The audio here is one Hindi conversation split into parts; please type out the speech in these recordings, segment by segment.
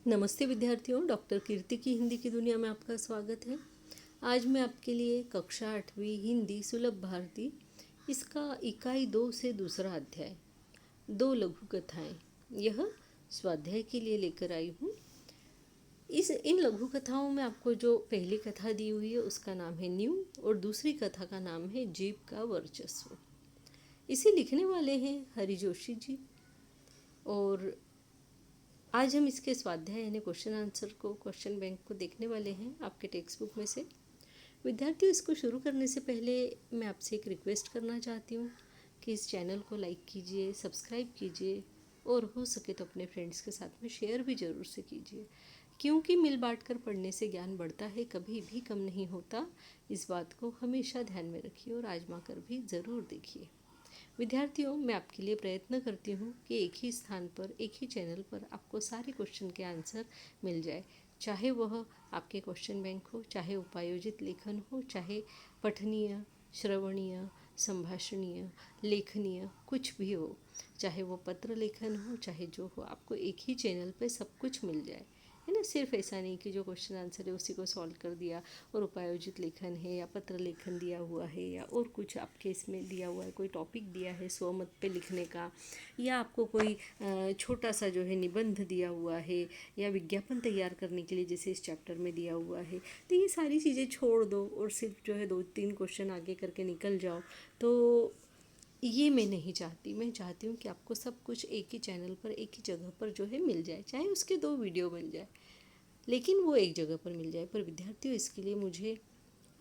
नमस्ते विद्यार्थियों, डॉक्टर कीर्ति की हिंदी की दुनिया में आपका स्वागत है। आज मैं आपके लिए कक्षा 8वीं हिंदी सुलभ भारती इसका इकाई 2 से दूसरा अध्याय 2 लघु कथाएँ यह स्वाध्याय के लिए लेकर आई हूँ। इन लघु कथाओं में आपको जो पहली कथा दी हुई है उसका नाम है न्यू और दूसरी कथा का नाम है जीभ का वर्चस्व। इसे लिखने वाले हैं हरि जोशी जी और आज हम इसके स्वाध्याय यानी क्वेश्चन बैंक को देखने वाले हैं आपके टेक्स्ट बुक में से। विद्यार्थियों, इसको शुरू करने से पहले मैं आपसे एक रिक्वेस्ट करना चाहती हूँ कि इस चैनल को लाइक कीजिए, सब्सक्राइब कीजिए और हो सके तो अपने फ्रेंड्स के साथ में शेयर भी ज़रूर से कीजिए, क्योंकि मिल बांट कर पढ़ने से ज्ञान बढ़ता है, कभी भी कम नहीं होता। इस बात को हमेशा ध्यान में रखिए और आजमा कर भी ज़रूर देखिए। विद्यार्थियों, मैं आपके लिए प्रयत्न करती हूँ कि एक ही स्थान पर, एक ही चैनल पर आपको सारे क्वेश्चन के आंसर मिल जाए, चाहे वह आपके क्वेश्चन बैंक हो, चाहे उपायोजित लेखन हो, चाहे पठनीय, श्रवणीय, संभाषणीय, लेखनीय, कुछ भी हो, चाहे वो पत्र लेखन हो, चाहे जो हो, आपको एक ही चैनल पे सब कुछ मिल जाए, है ना। सिर्फ ऐसा नहीं कि जो क्वेश्चन आंसर है उसी को सॉल्व कर दिया और उपायोजित लेखन है या पत्र लेखन दिया हुआ है या और कुछ आपके इसमें दिया हुआ है, कोई टॉपिक दिया है स्वमत पे लिखने का, या आपको कोई छोटा सा जो है निबंध दिया हुआ है या विज्ञापन तैयार करने के लिए जैसे इस चैप्टर में दिया हुआ है, तो ये सारी चीज़ें छोड़ दो और सिर्फ जो है 2-3 क्वेश्चन आगे करके निकल जाओ। तो ये मैं नहीं चाहती। मैं चाहती हूँ कि आपको सब कुछ एक ही चैनल पर, एक ही जगह पर जो है मिल जाए, चाहे उसके 2 वीडियो बन जाए, लेकिन वो एक जगह पर मिल जाए। पर विद्यार्थियों, इसके लिए मुझे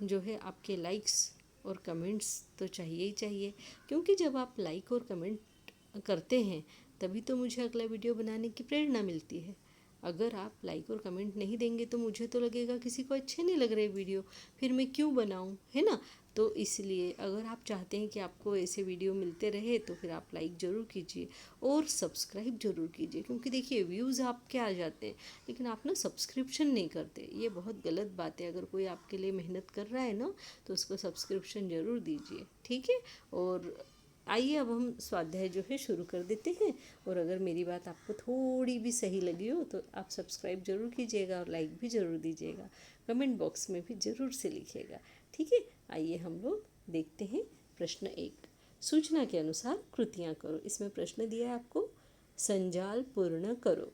जो है आपके लाइक्स और कमेंट्स तो चाहिए ही चाहिए, क्योंकि जब आप लाइक और कमेंट करते हैं तभी तो मुझे अगला वीडियो बनाने की प्रेरणा मिलती है। अगर आप लाइक और कमेंट नहीं देंगे तो मुझे तो लगेगा किसी को अच्छे नहीं लग रहे वीडियो, फिर मैं क्यों बनाऊं, है ना। तो इसलिए अगर आप चाहते हैं कि आपको ऐसे वीडियो मिलते रहे तो फिर आप लाइक ज़रूर कीजिए और सब्सक्राइब ज़रूर कीजिए, क्योंकि देखिए व्यूज़ आपके आ जाते हैं लेकिन आप ना सब्सक्रिप्शन नहीं करते। ये बहुत गलत बात है। अगर कोई आपके लिए मेहनत कर रहा है ना तो उसको सब्सक्रिप्शन ज़रूर दीजिए, ठीक है। और आइए अब हम स्वाध्याय जो है शुरू कर देते हैं। और अगर मेरी बात आपको थोड़ी भी सही लगी हो तो आप सब्सक्राइब ज़रूर कीजिएगा और लाइक भी ज़रूर दीजिएगा, कमेंट बॉक्स में भी ज़रूर से लिखिएगा, ठीक है। आइए हम लोग देखते हैं प्रश्न 1। सूचना के अनुसार कृतियाँ करो। इसमें प्रश्न दिया है आपको, संजाल पूर्ण करो।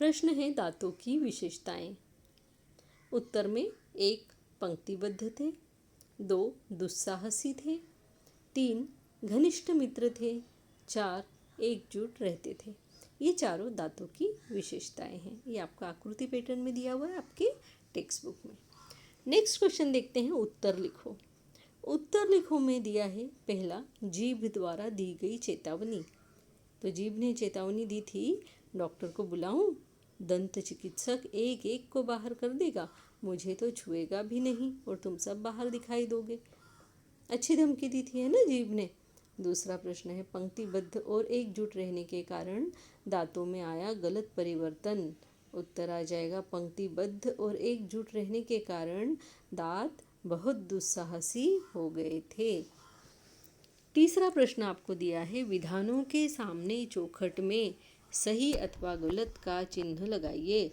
प्रश्न है दांतों की विशेषताएं। उत्तर में 1 पंक्तिबद्ध थे, 2 दुस्साहसी थे, 3 घनिष्ठ मित्र थे, 4 एकजुट रहते थे। ये चारों दांतों की विशेषताएं हैं। ये आपका आकृति पैटर्न में दिया हुआ है आपके टेक्स्ट बुक में। नेक्स्ट क्वेश्चन देखते हैं, उत्तर लिखो। उत्तर लिखो में दिया है पहला, जीभ द्वारा दी गई चेतावनी। तो जीभ ने चेतावनी दी थी, डॉक्टर को बुलाऊं, दंत चिकित्सक एक एक को बाहर कर देगा, मुझे तो छुएगा भी नहीं और तुम सब बाहर दिखाई दोगे। अच्छी धमकी दी थी, है ना, जीभ ने। दूसरा प्रश्न है, पंक्तिबद्ध और एकजुट रहने के कारण दांतों में आया गलत परिवर्तन। उत्तर आ जाएगा, पंक्तिबद्ध और एकजुट रहने के कारण दांत बहुत दुस्साहसी हो गए थे। तीसरा प्रश्न आपको दिया है, विधानों के सामने चौखट में सही अथवा गलत का चिन्ह लगाइए।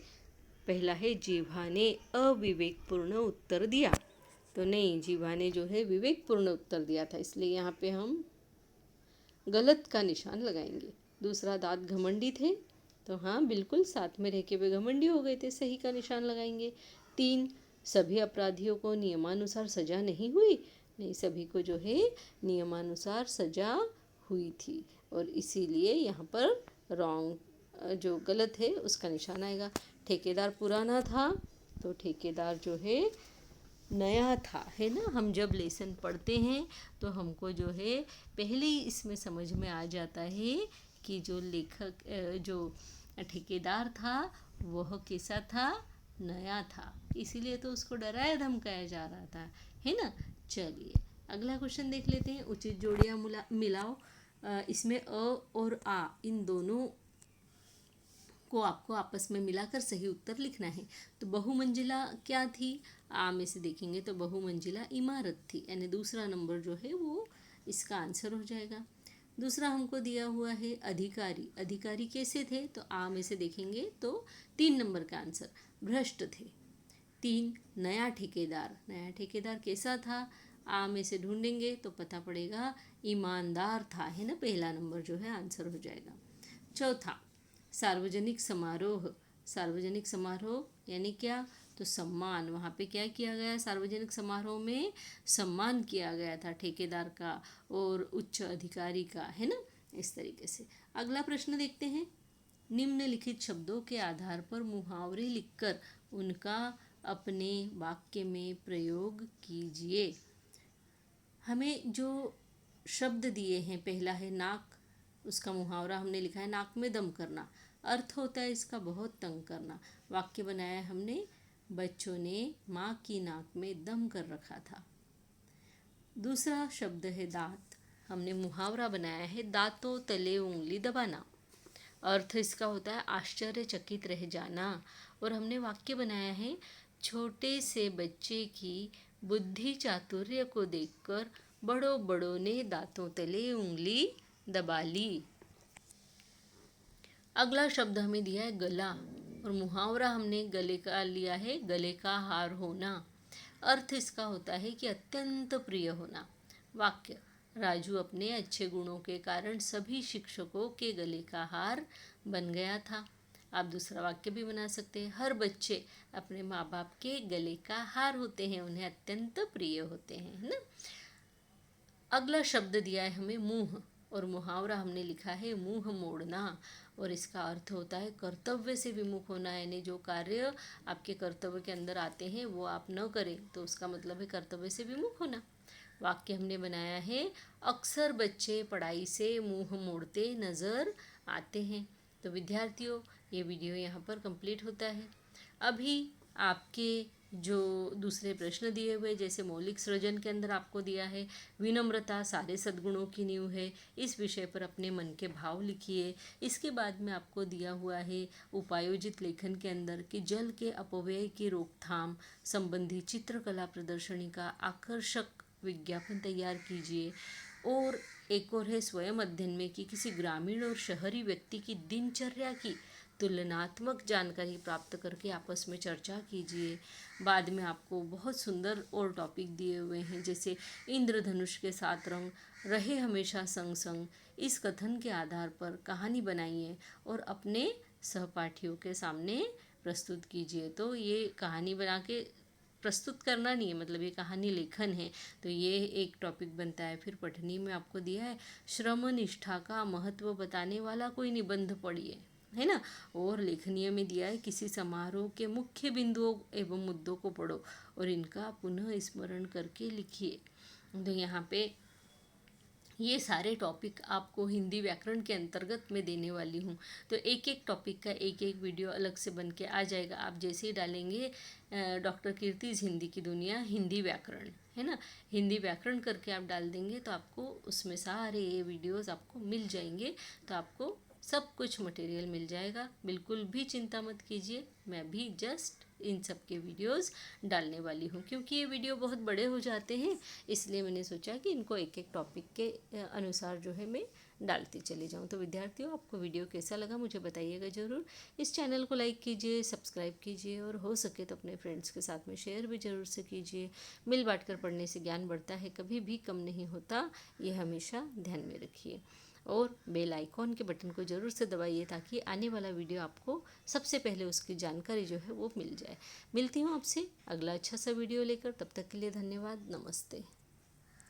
पहला है, जीभा ने अविवेकपूर्ण उत्तर दिया। तो नहीं, जीभा ने जो है विवेकपूर्ण उत्तर दिया था, इसलिए यहाँ पे हम गलत का निशान लगाएंगे। दूसरा, दांत घमंडी थे। तो हाँ, बिल्कुल साथ में रह के वे घमंडी हो गए थे, सही का निशान लगाएंगे। 3, सभी अपराधियों को नियमानुसार सजा नहीं हुई। नहीं, सभी को जो है नियमानुसार सजा हुई थी और इसीलिए यहाँ पर रॉन्ग, जो गलत है उसका निशान आएगा। ठेकेदार पुराना था, तो ठेकेदार जो है नया था, है ना। हम जब लेसन पढ़ते हैं तो हमको जो है पहले ही इसमें समझ में आ जाता है कि जो लेखक, जो ठेकेदार था वह कैसा था, नया था, इसीलिए तो उसको डराया धमकाया जा रहा था, है ना। चलिए अगला क्वेश्चन देख लेते हैं। उचित जोड़ियाँ मिलाओ। इसमें अ और आ, इन दोनों को आपको आपस में मिलाकर सही उत्तर लिखना है। तो बहुमंजिला क्या थी, आ में से देखेंगे तो बहुमंजिला इमारत थी, यानी दूसरा नंबर जो है वो इसका आंसर हो जाएगा। दूसरा हमको दिया हुआ है अधिकारी। अधिकारी कैसे थे, तो आ में से देखेंगे तो 3 नंबर का आंसर भ्रष्ट थे। 3 नया ठेकेदार। नया ठेकेदार कैसा था, आ में से ढूंढेंगे तो पता पड़ेगा ईमानदार था, है ना, पहला नंबर जो है आंसर हो जाएगा। चौथा सार्वजनिक समारोह। सार्वजनिक समारोह यानी क्या, तो सम्मान। वहाँ पे क्या किया गया, सार्वजनिक समारोह में सम्मान किया गया था ठेकेदार का और उच्च अधिकारी का, है ना, इस तरीके से। अगला प्रश्न देखते हैं। निम्नलिखित शब्दों के आधार पर मुहावरे लिखकर उनका अपने वाक्य में प्रयोग कीजिए। हमें जो शब्द दिए हैं, पहला है नाक, उसका मुहावरा हमने लिखा है नाक में दम करना। अर्थ होता है इसका बहुत तंग करना। वाक्य बनाया हमने, बच्चों ने माँ की नाक में दम कर रखा था। दूसरा शब्द है दांत। हमने मुहावरा बनाया है दांतों तले उंगली दबाना। अर्थ इसका होता है आश्चर्यचकित रह जाना। और हमने वाक्य बनाया है छोटे से बच्चे की बुद्धि चातुर्य को देखकर बड़ों बड़ों ने दांतों तले उंगली दबा ली। अगला शब्द हमें दिया है गला और मुहावरा हमने गले का लिया है गले का हार होना। अर्थ इसका होता है कि अत्यंत प्रिय होना। वाक्य राजू अपने अच्छे गुणों के कारण सभी शिक्षकों के गले का हार बन गया था। आप दूसरा वाक्य भी बना सकते हैं, हर बच्चे अपने माँ बाप के गले का हार होते हैं, उन्हें अत्यंत प्रिय होते हैं, है ना। अगला शब्द दिया है हमें मुंह और मुहावरा हमने लिखा है मुंह मोड़ना। और इसका अर्थ होता है कर्तव्य से विमुख होना, यानी जो कार्य आपके कर्तव्य के अंदर आते हैं वो आप न करें, तो उसका मतलब है कर्तव्य से विमुख होना। वाक्य हमने बनाया है अक्सर बच्चे पढ़ाई से मुंह मोड़ते नज़र आते हैं। तो विद्यार्थियों, ये वीडियो यहाँ पर कंप्लीट होता है। अभी आपके जो दूसरे प्रश्न दिए हुए, जैसे मौलिक सृजन के अंदर आपको दिया है विनम्रता सारे सद्गुणों की नींव है, इस विषय पर अपने मन के भाव लिखिए। इसके बाद में आपको दिया हुआ है उपायोजित लेखन के अंदर कि जल के अपव्यय की रोकथाम संबंधी चित्रकला प्रदर्शनी का आकर्षक विज्ञापन तैयार कीजिए। और एक और है स्वयं अध्ययन में कि किसी ग्रामीण और शहरी व्यक्ति की दिनचर्या की तुलनात्मक जानकारी प्राप्त करके आपस में चर्चा कीजिए। बाद में आपको बहुत सुंदर और टॉपिक दिए हुए हैं, जैसे इंद्रधनुष के 7 रंग रहे हमेशा संग संग। इस कथन के आधार पर कहानी बनाइए और अपने सहपाठियों के सामने प्रस्तुत कीजिए। तो ये कहानी बना के प्रस्तुत करना नहीं है, मतलब ये कहानी लेखन है, तो ये एक टॉपिक बनता है। फिर पठनी में आपको दिया है श्रम निष्ठा का महत्व बताने वाला कोई निबंध पढ़िए, है ना। और लेखनीय में दिया है किसी समारोह के मुख्य बिंदुओं एवं मुद्दों को पढ़ो और इनका पुनः स्मरण करके लिखिए। तो यहाँ पे ये सारे टॉपिक आपको हिंदी व्याकरण के अंतर्गत में देने वाली हूँ। तो एक एक टॉपिक का एक एक वीडियो अलग से बन के आ जाएगा। आप जैसे ही डालेंगे डॉक्टर कीर्तिज हिंदी की दुनिया हिंदी व्याकरण, है ना, हिंदी व्याकरण करके आप डाल देंगे तो आपको उसमें सारे ये वीडियोस आपको मिल जाएंगे। तो आपको सब कुछ मटेरियल मिल जाएगा, बिल्कुल भी चिंता मत कीजिए। मैं भी जस्ट इन सब के वीडियोस डालने वाली हूँ, क्योंकि ये वीडियो बहुत बड़े हो जाते हैं, इसलिए मैंने सोचा कि इनको एक एक टॉपिक के अनुसार जो है मैं डालती चली जाऊँ। तो विद्यार्थियों, आपको वीडियो कैसा लगा मुझे बताइएगा ज़रूर। इस चैनल को लाइक कीजिए, सब्सक्राइब कीजिए और हो सके तो अपने फ्रेंड्स के साथ में शेयर भी ज़रूर से कीजिए। मिल बांट कर पढ़ने से ज्ञान बढ़ता है, कभी भी कम नहीं होता, ये हमेशा ध्यान में रखिए। और बेल आइकॉन के बटन को ज़रूर से दबाइए ताकि आने वाला वीडियो आपको सबसे पहले उसकी जानकारी जो है वो मिल जाए। मिलती हूँ आपसे अगला अच्छा सा वीडियो लेकर, तब तक के लिए धन्यवाद, नमस्ते।